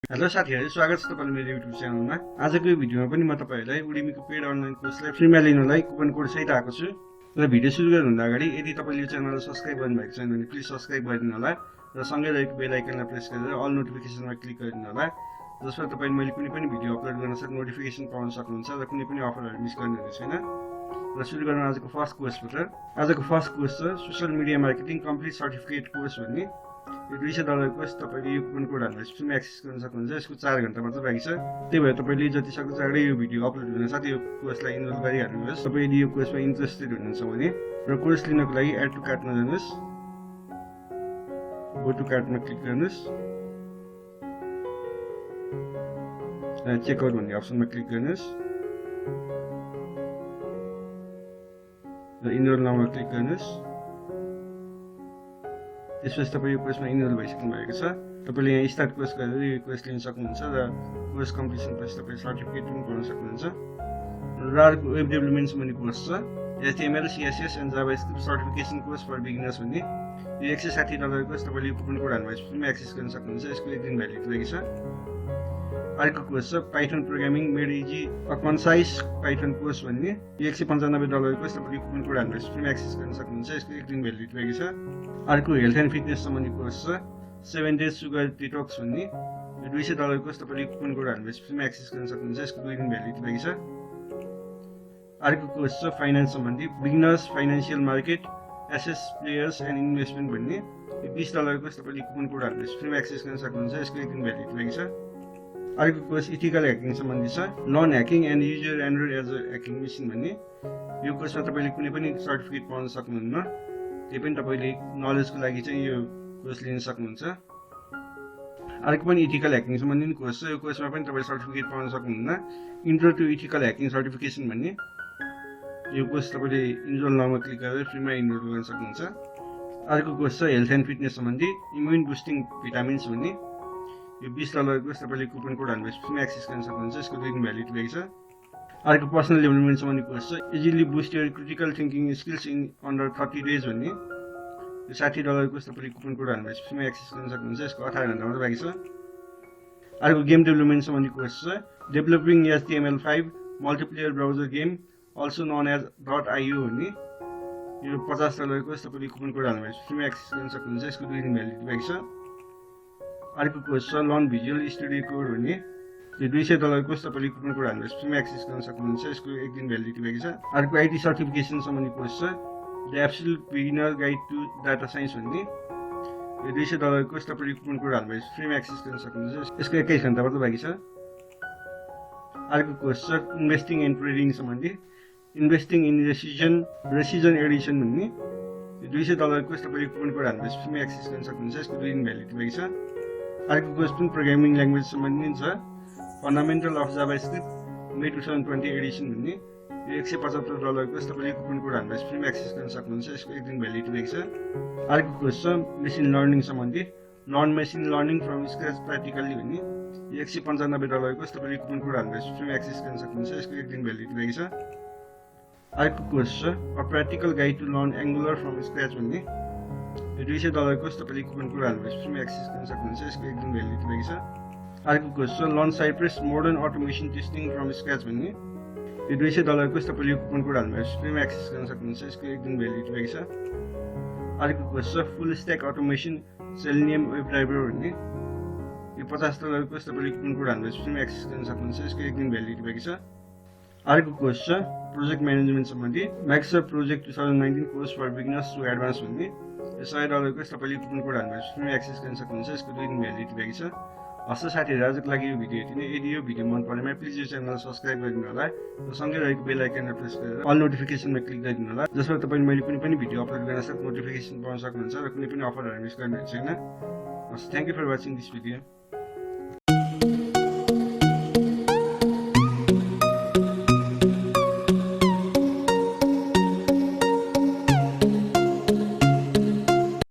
Hello साथीहरु, स्वागत छ तपाईहरुको मेरो युट्युब च्यानलमा। आजको यो भिडियोमा पनि म तपाईहरुलाई उडेमीको पेड अनलाइन कोर्सलाई फ्रीमा लिनलाई कुपन कोड सहित आएको छु। र भिडियो सुरु गर्नुभन्दा अगाडि यदि तपाईले यो च्यानललाई सब्स्क्राइब गर्नुभएको छैन भने प्लिज सब्स्क्राइब गरिदिनु होला र सँगै रहेको बेल आइकनलाई प्रेस गरेर अल नोटिफिकेसनमा क्लिक गरिदिनु होला, जसबाट तपाईले मैले कुनै पनि भिडियो अपलोड गर्न साथ नोटिफिकेसन पाउन सक्नुहुन्छ र कुनै पनि अफरहरु मिस गर्नुहुने छैन। र सुरु गरौँ आजको फर्स्ट कोर्सबाट। आजको फर्स्ट कोर्स छ social media marketing complete certificate course भन्ने। यो $200 कोर्स तपाईले यो कुपन कोड हालेर फ्रीमा एक्सेस गर्न सक्नुहुन्छ। यसको 4 घण्टा मात्र बाँकी छ। त्यही भएर तपाईले जति सक्दो चाँडै यो भिडियो अपलोड हुन साथ यो कोर्सलाई इनरोल गरिहाल्नुहोस्। तपाईले यो कोर्समा इन्ट्रेस्टेड हुनुहुन्छ भने र कोर्स लिनको लागि एड टु कार्टमा जानुहोस्। गो टु कार्टमा क्लिक गर्नुहोस्। चेकआउट भन्ने अप्सनमा क्लिक गर्नुहोस् र इनरोल नाउमा क्लिक गर्नुहोस्। त्यसपछि तपाईं यो कोर्समा इनरोल भइसक्नु भएको छ। तपाईले यहाँ स्टार्ट कोर्स गरेर यो कोर्स लिन सक्नुहुन्छ र कोर्स कम्प्लिसन पछि तपाईले सर्टिफिकेट पनि पाउन सक्नुहुन्छ। र अर्को वेब डेभलपमेन्ट सम्बन्धी कोर्स छ HTML, CSS and JavaScript certification course for beginners भन्ने। यो $160 कोर्स तपाईले यो कुपन कोड हाल्नुभएपछि फ्रीमा एक्सेस गर्न सक्नुहुन्छ। यसको 1 दिन भ्यालिडिटी छ। अर्को कोर्स छ Python programming made easy a concise Python course भन्ने। यो $195 कोर्स तपाईले कुपन कोड हाल्नुभएपछि फ्रीमा एक्सेस गर्न सक्नुहुन्छ। यसको 1 दिन भ्यालिडिटी छ। अर्को हेल्थ एन्ड फिटनेस सम्बन्धी कोर्स छ 7 डेज सुगर डिटक्स भन्ने। यो $200 कोर्स तपाईले कुपन कोड हाल्नुभएपछि फ्रीमा एक्सेस गर्न सक्नुहुन्छ। यसको 2 दिन भ्यालिडिटी छ। अर्को कोर्स छ फाइनान्स सम्बन्धी बिगिनर्स फाइनान्शियल मार्केट एसेस प्लेयर्स एन्ड इन्भेस्टमेन्ट भन्ने। यो $20 कोर्स तपाईले कुपन कोड हाल्नुभएपछि फ्रीमा एक्सेस गर्न सक्नुहुन्छ। यसको 1 दिन भ्यालिडिटी छ। अर्को कोर्स इथिकल ह्याकिङ सम्बन्धी छ none hacking and user Android as a hacking machine भन्ने। यो कोर्समा तपाईले कुनै पनि सर्टिफिकेट पाउन सक्नुहुन्न। त्यही पनि तपाईले नलेजको लागि चाहिँ यो कोर्स लिन सक्नुहुन्छ। अर्को पनि इथिकल ह्याकिङ सम्बन्धी कोर्स छ। यो कोर्समा पनि तपाईले सर्टिफिकेट पाउन सक्नुहुन्न। Intro to ethical hacking certification भन्ने। यो कोर्स तपाईले इनरोल नाउमा क्लिक गरेर फ्रीमा इनरोल गर्न सक्नुहुन्छ। अर्को कोर्स छ हेल्थ एन्ड फिटनेस सम्बन्धी इम्युन बुस्टिङ भिटामिन्स भन्ने। यो $20 कोर्स तपाईले कुपन कोड हाल्नुभएपछि फ्रीमा एक्सेस गर्न सक्नुहुन्छ। यसको 2 दिन भ्यालिडिटी छ। अर्को पर्सनल डेभलपमेन्ट सम्बन्धी कोर्स छ easily boost your critical thinking skills in under 30 days भन्ने। यो $60 कोर्स तपाईले कुपन कोड हाल्नुभएपछि फ्रीमा एक्सेस गर्न सक्नुहुन्छ। यसको 18 घण्टा मात्र बाँकी छ। अर्को गेम डेभलपमेन्ट सम्बन्धी कोर्स छ developing HTML5 multiplayer browser game also known as .io भन्ने। यो $50 कोर्स तपाईले कुपन कोड हाल्नुभएपछि फ्रीमा एक्सेस गर्न सक्नुहुन्छ। यसको 2 दिन भ्यालिडिटी छ। अर्को कोर्स छ लर्न भिजुअल स्टुडियो कोड भन्ने। यो $200 कोर्स तपाईले कुपन कोड हाल्नुभएपछि फ्रीमा एक्सेस गर्न सक्नुहुन्छ। यसको 1 दिन भ्यालिडिटी छ। अर्को IT सर्टिफिकेसन सम्बन्धी कोर्स छ the absolute beginner guide to data science भन्ने। यो $200 कोर्स तपाईले कुपन कोड हाल्नुभएपछि फ्रीमा एक्सेस गर्न सक्नुहुन्छ। यसको 21 घण्टा मात्र बाँकी छ। अर्को कोर्स छ इन्भेस्टिङ एन्ड ट्रेडिङ सम्बन्धी इन्भेस्टिङ इन रेसिजन एडिसन भन्ने। यो $200 कोर्स तपाईले कुपन कोड हाल्नुभएपछि फ्रीमा एक्सेस गर्न सक्नुहुन्छ। यसको 2 दिन भ्यालिडिटी छ। अर्को कोर्स पनि प्रोग्रामिङ ल्याङ्ग्वेज सम्बन्धी छ fundamental of JavaScript may 2020 Edison भन्ने। यो $175 कोर्स तपाईले कुपन कोड हाल्नुभएपछि फ्रीमा एक्सेस गर्न सक्नुहुन्छ। यसको 1 दिन भ्यालिडिटी छ। अर्को कोर्स छ मेसिन लर्निङ सम्बन्धी learn machine learning from scratch practically भन्ने। यो $195 कोर्स तपाईले कुपन कोड हाल्नुभएपछि फ्रीमा एक्सेस गर्न सक्नुहुन्छ। यसको 1 दिन भ्यालिडिटी छ। अर्को कोर्स छ a practical guide to learn Angular from scratch भन्ने। यो $200 कोर्स तपाईले कुपन कोड हाल्नुभएपछि फ्रीमा एक्सेस गर्न सक्नुहुन्छ। यसको 1 दिन भ्यालिडिटी छ। अर्को कोर्स छ learn Cypress modern automation testing from scratch भन्ने। यो $200 कोर्स तपाईले कुपन कोड हाल्नुभएपछि फ्रीमा एक्सेस गर्न सक्नुहुन्छ। यसको 1 दिन भ्यालिडिटी छ। अर्को कोर्स छ फुल स्ट्याक अटोमेसन सेलेनियम वेबड्राइभर भन्ने। यो $50 कोर्स तपाईले कुपन कोड हाल्नुभएपछि फ्रीमा एक्सेस गर्न सक्नुहुन्छ। यसको 1 दिन भ्यालिडिटी छ। अर्को कोर्स छ प्रोजेक्ट म्यानेजमेन्ट सम्बन्धी Microsoft project 2019 course for beginners to advance भन्ने। यो $100 कोर्स तपाईले कुपन कोड हाल्नुभएपछि फ्रीमा एक्सेस गर्न सक्नुहुन्छ। यसको 2 दिन भ्यालिडिटी छ। हस् साथीहरु, आजको लागि यो भिडियो यति नै। यदि यो भिडियो मन परेमा प्लिज यो च्यानललाई सब्स्क्राइब गरिदिनु होला र सँगै रहेको बेल आइकनलाई प्रेस गरेर अल नोटिफिकेसनमा क्लिक गरिदिनु होला, जसबाट तपाईले मैले कुनै पनि भिडियो अपलोड गर्न साथ नोटिफिकेसन पाउन सक्नुहुन्छ र कुनै पनि अफरहरु मिस गर्नुहुने छैन। हस्, thank you for watching this video.